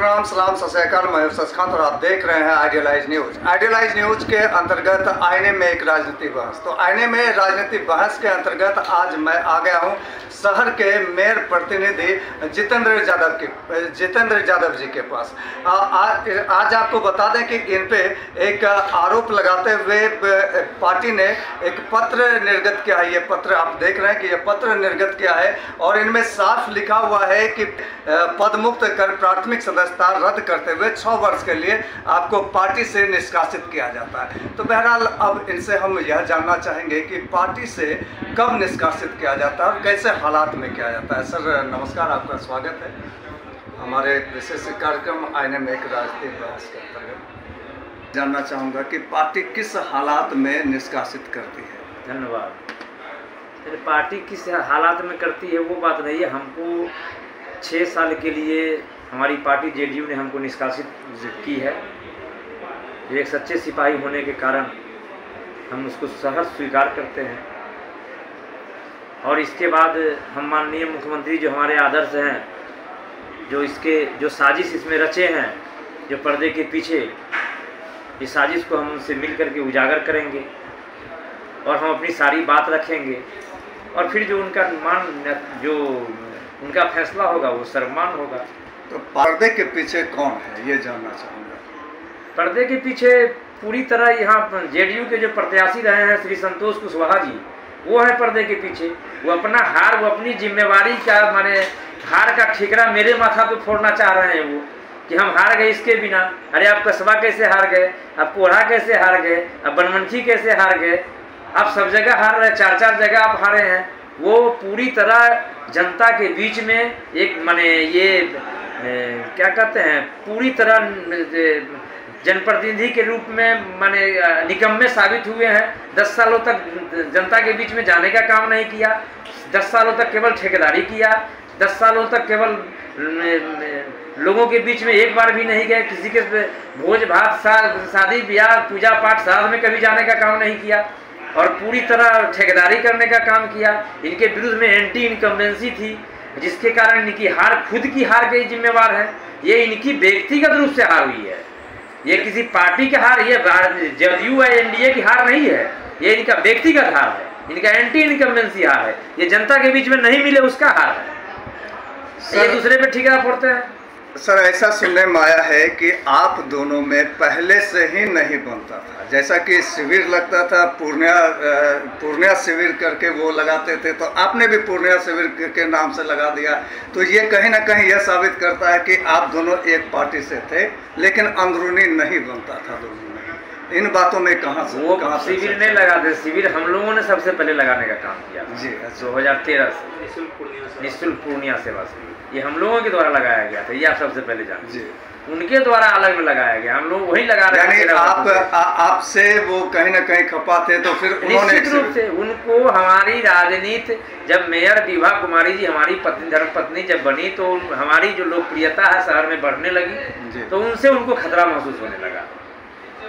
प्रणाम सलाम सत श्री अकाल। मैं सच खान और आप देख रहे हैं आइडियलाइज न्यूज। आइडियलाइज न्यूज के अंतर्गत आईने में एक राजनीतिक बहस। तो आईने में राजनीतिक बहस के अंतर्गत आज मैं आ गया हूं शहर के मेयर प्रतिनिधि जितेंद्र यादव जी के पास। आज आपको बता दें कि इन पे एक आरोप लगाते हुए पार्टी ने एक पत्र निर्गत किया है। ये पत्र आप देख रहे हैं कि ये पत्र निर्गत किया है और इनमें साफ लिखा हुआ है कि पदमुक्त कर प्राथमिक सदस्यता रद्द करते हुए 6 वर्ष के लिए आपको पार्टी से निष्कासित किया जाता है। तो बहरहाल अब इनसे हम यह जानना चाहेंगे कि पार्टी से कब निष्कासित किया जाता है और कैसे हालात में किया जाता है। सर नमस्कार, आपका स्वागत है हमारे विशेष कार्यक्रम आईने में एक राजनीतिक बहस के अंतर्गत। जानना चाहूँगा कि पार्टी किस हालात में निष्कासित करती है। धन्यवाद। पार्टी किस हालात में करती है वो बात नहीं है। हमको 6 साल के लिए हमारी पार्टी जेडीयू ने हमको निष्कासित की है। एक सच्चे सिपाही होने के कारण हम उसको सहर्ष स्वीकार करते हैं। और इसके बाद हम माननीय मुख्यमंत्री जो हमारे आदर्श हैं, जो साजिश इसमें रचे हैं, जो पर्दे के पीछे इस साजिश को हम उनसे मिल करके उजागर करेंगे और हम अपनी सारी बात रखेंगे और फिर जो उनका फैसला होगा वो सर्वमान होगा। तो पर्दे के पीछे कौन है ये जानना चाहूँगा। पर्दे के पीछे पूरी तरह यहाँ जेडीयू के जो प्रत्याशी रहे हैं श्री संतोष कुशवाहा जी, वो है पर्दे के पीछे। वो अपना हार, वो अपनी जिम्मेवारी का माने हार का ठिकरा मेरे माथा पे फोड़ना चाह रहे हैं वो कि हम हार गए इसके बिना। अरे आप कस्बा कैसे हार गए, आप कोढ़ा कैसे हार गए, आप बनमनखी कैसे हार गए, आप सब जगह हार रहे, 4 जगह आप हारे हैं। वो पूरी तरह जनता के बीच में एक माने ये क्या कहते हैं, पूरी तरह जनप्रतिनिधि के रूप में माने निकम्मे साबित हुए हैं। 10 सालों तक जनता के बीच में जाने का काम नहीं किया, 10 सालों तक केवल ठेकेदारी किया, 10 सालों तक केवल लोगों के बीच में एक बार भी नहीं गए, किसी के भोज भात शादी ब्याह पूजा पाठ श्राद्ध में कभी जाने का काम नहीं किया और पूरी तरह ठेकेदारी करने का काम किया। इनके विरुद्ध में एंटी इनकम्बेंसी थी जिसके कारण इनकी हार, खुद की हार के जिम्मेवार है। ये इनकी व्यक्तिगत रूप से हार हुई है, ये किसी पार्टी की हार, ये जेडीयू या एनडीए की हार नहीं है, ये इनका व्यक्तिगत हार है, इनका एंटी इनकम्बेंसी हार है। ये जनता के बीच में नहीं मिले उसका हार है। ये दूसरे पे ठिकाना फोड़ते हैं। सर ऐसा सुनने में आया है कि आप दोनों में पहले से ही नहीं बनता था, जैसा कि शिविर लगता था, पूर्णिया शिविर करके वो लगाते थे, तो आपने भी पूर्णिया शिविर के नाम से लगा दिया। तो ये कहीं ना कहीं यह साबित करता है कि आप दोनों एक पार्टी से थे लेकिन अंदरूनी नहीं बनता था दोनों में। इन बातों में कहाँ शिविर नहीं लगाते, शिविर हम लोगों ने सबसे पहले लगाने का काम किया जी। 2013 से निःशुल्क पूर्णिया सेवा शिविर ये हम लोगों के द्वारा लगाया गया था। ये आप सबसे पहले जानते जी। उनके द्वारा अलग में लगाया गया, हम लोग वही लगा रहे हैं। आपसे वो कहीं ना कहीं खपा थे, तो फिर उन्होंने निश्चित रूप से उनको हमारी राजनीति, जब मेयर विभा कुमारी जी हमारी पत्नी धर्मपत्नी जब बनी तो हमारी जो लोकप्रियता है शहर में बढ़ने लगी, तो उनसे उनको खतरा महसूस होने लगा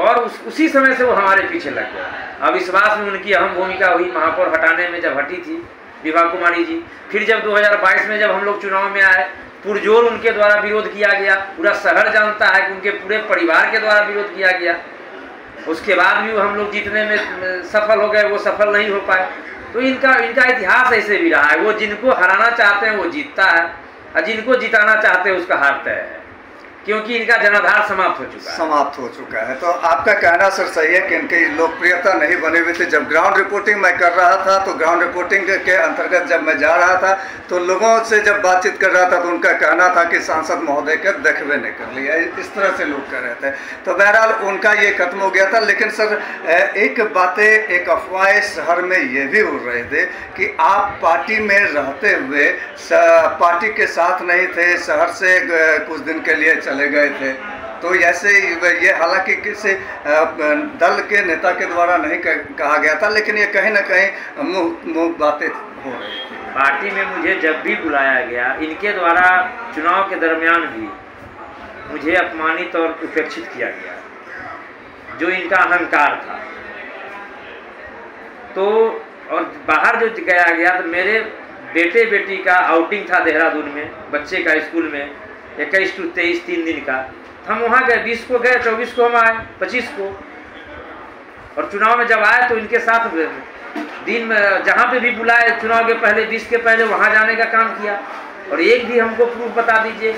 और उसी समय से वो हमारे पीछे लग गया। अविश्वास में उनकी अहम भूमिका हुई महापौर हटाने में, जब हटी थी विभा कुमारी जी। फिर जब 2022 में जब हम लोग चुनाव में आए, पुरजोर उनके द्वारा विरोध किया गया। पूरा शहर जानता है कि उनके पूरे परिवार के द्वारा विरोध किया गया। उसके बाद भी हम लोग जीतने में सफल हो गए, वो सफल नहीं हो पाए। तो इनका इतिहास ऐसे भी रहा है। वो जिनको हराना चाहते हैं वो जीतता है और जिनको जिताना चाहते हैं उसका हारता है, क्योंकि इनका जनाधार समाप्त हो चुका है। तो आपका कहना सर सही है कि इनकी लोकप्रियता नहीं बनी हुई थी। जब ग्राउंड रिपोर्टिंग मैं कर रहा था तो ग्राउंड रिपोर्टिंग के अंतर्गत जब मैं जा रहा था तो लोगों से जब बातचीत कर रहा था तो उनका कहना था कि सांसद महोदय के देखबे नहीं कर लिया, इस तरह से लोग कह रहे थे। तो बहरहाल उनका ये खत्म हो गया था। लेकिन सर एक अफवाह शहर में ये भी उड़ रहे थे कि आप पार्टी में रहते हुए पार्टी के साथ नहीं थे, शहर से कुछ दिन के लिए चले गए थे। तो ऐसे ये हालांकि किसी दल के नेता के द्वारा नहीं कहा गया था, लेकिन ये कहीं ना कहीं मुँह बातें हो रही थी। पार्टी में मुझे जब भी बुलाया गया, इनके द्वारा चुनाव के दरमियान भी मुझे अपमानित और उपेक्षित किया गया, जो इनका अहंकार था। तो और बाहर जो गया तो मेरे बेटे बेटी का आउटिंग था देहरादून में, बच्चे का स्कूल में, 21 to 23 3 दिन का। हम वहाँ गए, 20 को गए, 24 को हम आए, 25 को। और चुनाव में जब आए तो इनके साथ दिन में जहाँ पे भी बुलाए चुनाव के पहले 20 के पहले वहाँ जाने का काम किया। और एक भी हमको प्रूफ बता दीजिए।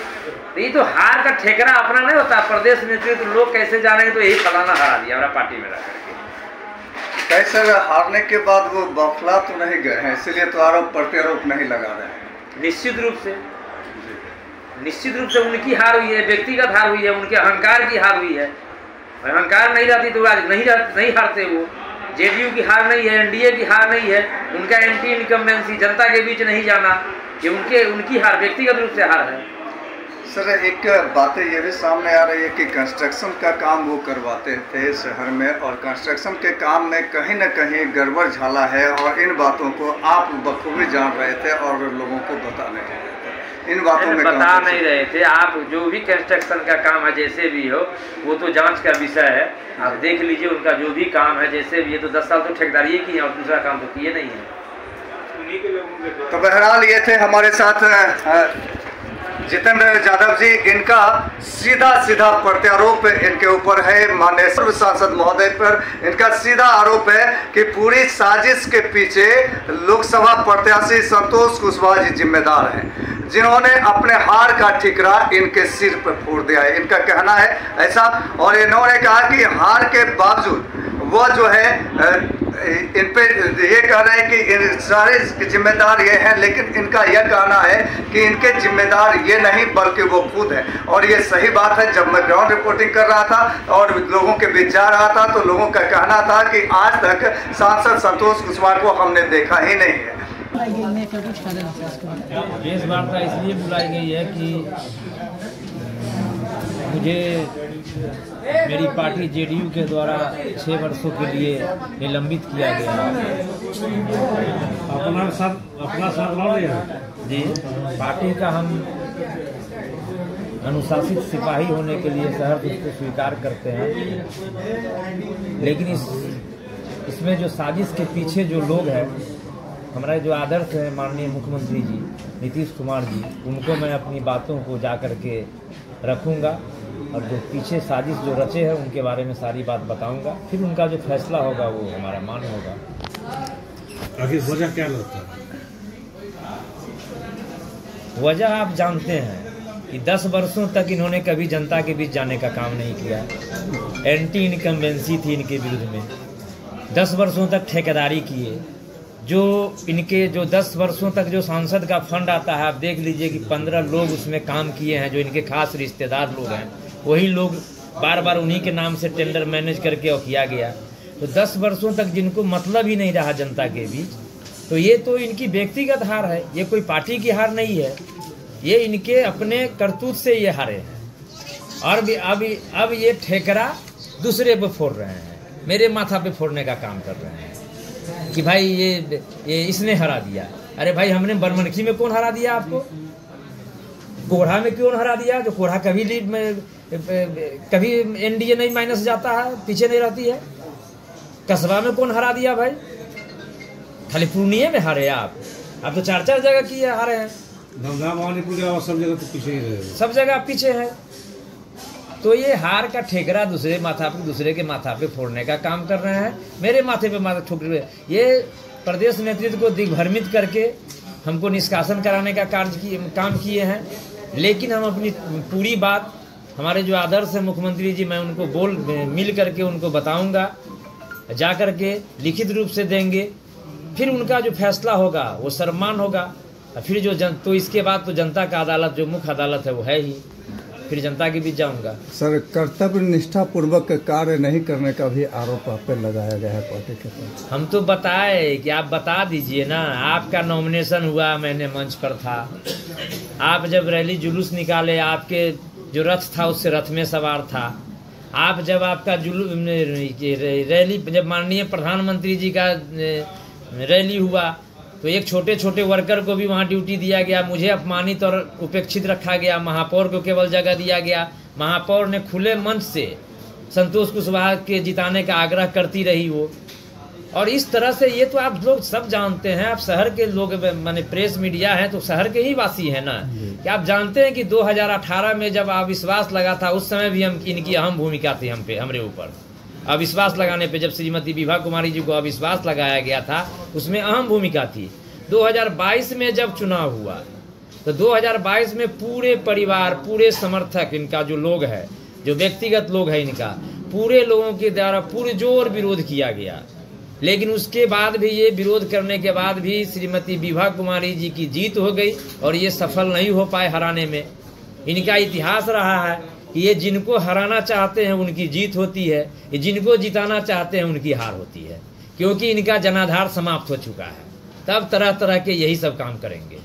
तो ये तो हार का ठेकरा अपना नहीं होता। प्रदेश नेतृत्व लोग कैसे जानेंगे तो यही फलाना हरा दिया हमारा पार्टी में रह करके। कैसे हारने के बाद वो बौखला तो नहीं गए हैं, इसलिए तो आरोप प्रत्यारोप नहीं लगा रहे हैं। निश्चित रूप से उनकी हार हुई है, व्यक्तिगत हार हुई है, उनके अहंकार की हार हुई है। अहंकार नहीं रहती तो आज नहीं हारते वो। जेडीयू की हार नहीं है, एनडीए की हार नहीं है, उनका एंटी इनकम्बेंसी जनता के बीच नहीं जाना, ये उनकी हार व्यक्तिगत रूप से हार है। सर एक बातें ये भी सामने आ रही है कि कंस्ट्रक्शन का काम वो करवाते थे शहर में, और कंस्ट्रक्शन के काम में कहीं न कहीं गड़बड़ झाला है, और इन बातों को आप बखूबी जान रहे थे और लोगों को बता नहीं रहे थे। इन बातों में बता नहीं रहे थे आप। जो भी कंस्ट्रक्शन का काम है जैसे भी हो वो तो जांच का विषय है। आप देख लीजिए उनका जो भी काम है जैसे भी है। तो 10 साल तो ठेकेदारी किए और दूसरा काम तो किए नहीं है। तो बहरहाल ये थे हमारे साथ जितेंद्र यादव जी। इनका सीधा प्रत्यारोप इनके ऊपर है, माननीय सांसद महोदय पर इनका सीधा आरोप है कि पूरी साजिश के पीछे लोकसभा प्रत्याशी संतोष कुशवाहा जी जिम्मेदार हैं, जिन्होंने अपने हार का ठिकरा इनके सिर पर फोड़ दिया है। इनका कहना है ऐसा, और इन्होंने कहा कि हार के बावजूद वो जो है इन पे ये कह रहे हैं कि इन सारे जिम्मेदार ये हैं, लेकिन इनका यह कहना है कि इनके जिम्मेदार ये नहीं बल्कि वो खुद है। और ये सही बात है। जब मैं ग्राउंड रिपोर्टिंग कर रहा था और लोगों के बीच जा रहा था तो लोगों का कहना था कि आज तक सांसद संतोष कुशवाहा को हमने देखा ही नहीं है। इस वार्ता इसलिए बुलाई गई है कि मुझे मेरी पार्टी जेडीयू के द्वारा 6 वर्षों के लिए निलंबित किया गया। अपना साथ लड़ लिया जी। पार्टी का हम अनुशासित सिपाही होने के लिए शहर उसको स्वीकार करते हैं, लेकिन इसमें जो साजिश के पीछे जो लोग हैं, हमारे जो आदर्श हैं माननीय मुख्यमंत्री जी नीतीश कुमार जी, उनको मैं अपनी बातों को जा कर के रखूँगा और जो पीछे साजिश जो रचे हैं उनके बारे में सारी बात बताऊंगा। फिर उनका जो फैसला होगा वो हमारा मान होगा। आखिर वजह क्या लगता है? वजह आप जानते हैं कि 10 वर्षों तक इन्होंने कभी जनता के बीच जाने का काम नहीं किया। एंटी इनकम्बेंसी थी इनके विरुद्ध में। 10 वर्षों तक ठेकेदारी किए। जो इनके जो 10 वर्षों तक जो सांसद का फंड आता है, आप देख लीजिए कि 15 लोग उसमें काम किए हैं जो इनके खास रिश्तेदार लोग हैं। वही लोग बार बार उन्हीं के नाम से टेंडर मैनेज करके और किया गया। तो 10 वर्षों तक जिनको मतलब ही नहीं रहा जनता के बीच, तो ये तो इनकी व्यक्तिगत हार है, ये कोई पार्टी की हार नहीं है। ये इनके अपने करतूत से ये हारे हैं। और अब ये ठेकरा दूसरे पे फोड़ रहे हैं, मेरे माथा पे फोड़ने का काम कर रहे हैं कि भाई ये इसने हरा दिया। अरे भाई हमने बरमनखी में कौन हरा दिया आपको? कोढ़ा में क्यों हरा दिया? जो कोढ़ा कभी लीड में कभी एनडीए नहीं माइनस जाता है, पीछे नहीं रहती है। कस्बा में कौन हरा दिया भाई? खाली पूर्णिया में हारे आप तो 4-4 जगह की हारे हैं। सब जगह तो पीछे ही रहे, सब जगह पीछे है। तो ये हार का ठेकरा दूसरे के माथा पे फोड़ने का काम कर रहे हैं। मेरे माथे पे माथा ठोक रहे हैं। ये प्रदेश नेतृत्व को दिग्भ्रमित करके हमको निष्कासन कराने का काम किए हैं। लेकिन हम अपनी पूरी बात हमारे जो आदर्श है मुख्यमंत्री जी, मैं उनको मिल करके उनको बताऊंगा, जा करके लिखित रूप से देंगे। फिर उनका जो फैसला होगा वो सम्मान होगा। फिर तो इसके बाद तो जनता का अदालत जो मुख्य अदालत है वो है ही, फिर जनता के बीच जाऊंगा। सर कर्तव्य निष्ठा पूर्वक कार्य नहीं करने का भी आरोप आप पे लगाया गया है पार्टी के तरफ। हम तो बताए कि आप बता दीजिए ना। आपका नॉमिनेशन हुआ, मैंने मंच पर था। आप जब रैली जुलूस निकाले, आपके जो रथ था उससे रथ में सवार था। आप जब आपका रैली जब माननीय प्रधानमंत्री जी का रैली हुआ तो एक छोटे वर्कर को भी वहाँ ड्यूटी दिया गया। मुझे अपमानित और उपेक्षित रखा गया। महापौर को केवल जगह दिया गया। महापौर ने खुले मंच से संतोष कुशवाहा के जिताने का आग्रह करती रही वो, और इस तरह से ये तो आप लोग सब जानते हैं, आप शहर के लोग माने प्रेस मीडिया है तो शहर के ही वासी हैं ना, कि आप जानते हैं कि 2018 में जब अविश्वास लगा था उस समय भी हम इनकी अहम भूमिका थी हमारे ऊपर। अविश्वास लगाने पे जब श्रीमती विभा कुमारी जी को अविश्वास लगाया गया था उसमें अहम भूमिका थी। 2022 में जब चुनाव हुआ तो 2022 में पूरे परिवार, पूरे समर्थक, इनका जो लोग है, जो व्यक्तिगत लोग है इनका, पूरे लोगों के द्वारा पुरजोर विरोध किया गया। लेकिन उसके बाद भी, ये विरोध करने के बाद भी श्रीमती विभा कुमारी जी की जीत हो गई और ये सफल नहीं हो पाए हराने में। इनका इतिहास रहा है कि ये जिनको हराना चाहते हैं उनकी जीत होती है, ये जिनको जिताना चाहते हैं उनकी हार होती है, क्योंकि इनका जनाधार समाप्त हो चुका है। तब तरह तरह के यही सब काम करेंगे।